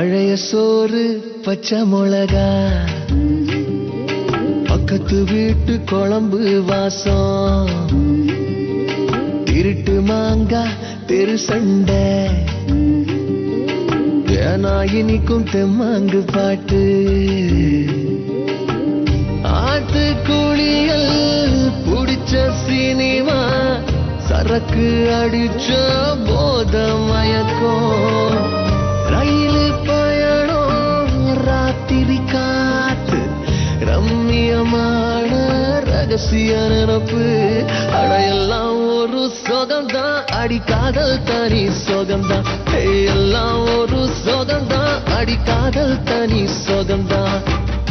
பழைய சோறு பச்சை மிளகா, பக்கத்து வீட்டு குழம்பு வாசம், திருட்டு மாங்கா தெரு சண்டை, ஏனா இனிக்கும் தெம்மாங்கு பாட்டு, ஆத்து குளியல் புடிச்ச சினிமா, சரக்கு அடிச்ச போத மயக்கம், ரயிலு பயணம் ராத்திரி காத்து, ரம்மியமான ரகசிய நினப்பு, அடையெல்லாம் ஒரு சொகம்தான், அடிக்காதல் தனி சொகம்தான், எல்லாம் ஒரு சொகம்தான், அடிக்காதல் தனி சொகம்தான்.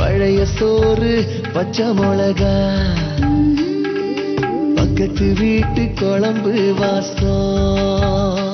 பழைய சோறு பச்சை மிளகா, பக்கத்து வீட்டு குழம்பு வாசம்.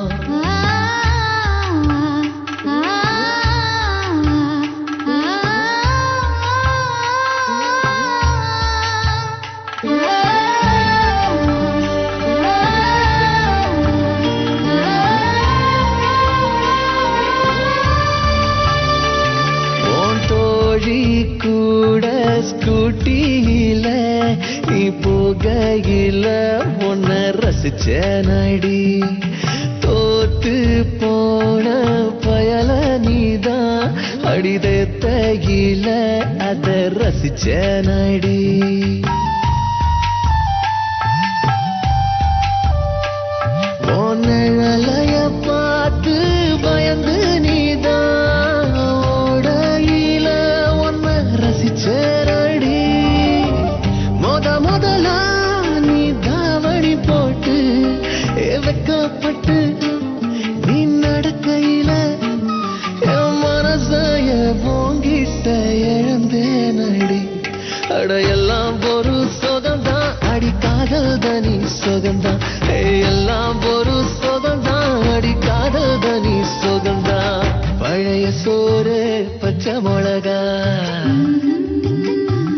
கூட ஸ்கூட்டியில நீ போகையில உன்ன ரசிச்ச நடி, தோத்து போன பயல நீதான் அடிதையில அத ரசிச்ச நடி. உன்னைய பார்த்து பயந்து நீதான் ஓடையில உன்னை ரசிச்சடி, முதலா நீ தாவணி போட்டு வெக்கப்பட்டு நீ நடக்கையில என் மனசைய போங்கிட்ட இழந்தேன் அடி. அடையெல்லாம் ஒரு சொகம்தான், அடிக்காதல் தனி சொகம்தான், எல்லாம் ஒரு சொகம்தான், அடிக்காதல் தனி சொகம்தான். பழைய சோறு பச்சை மிளகா,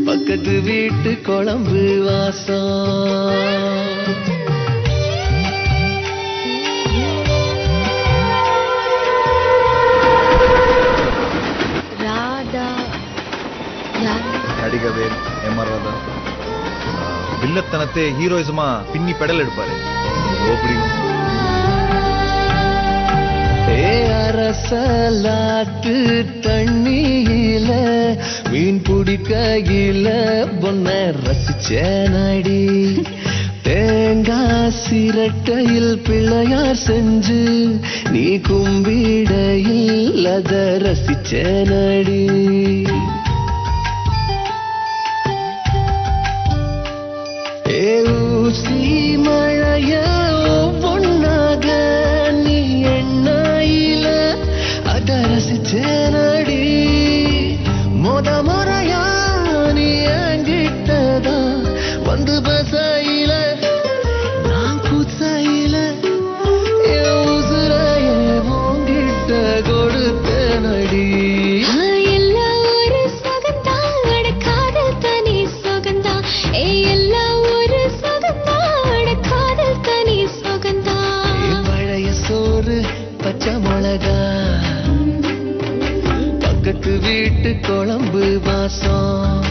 பக்கத்து வீட்டு குழம்பு வாசம். நடிகவேல் எம்ஆர் ராதா வில்லத்தனத்தை ஹீரோயிசமா பின்னி பெடல் எடுப்பாரு. அரசலாத்து தண்ணியில மீன் பிடிக்கையில பொன்ன ரசிச்ச நடி, தேங்காய் சிரட்டையில் பிள்ளையார் செஞ்சு நீ கும்பிடையில் அத ரசிச்ச நடி. ஊசி மழைய பொன்னாக நீ எண்ணாயில அத ரசிச்ச நடி, முறையா நீ என்கிட்டதா வந்து பசையில நான் குசையில என் உசுரைய உங்கிட்ட கொடுத்த நடி. பச்சை மிளகா, பக்கத்து வீட்டு குழம்பு வாசம்.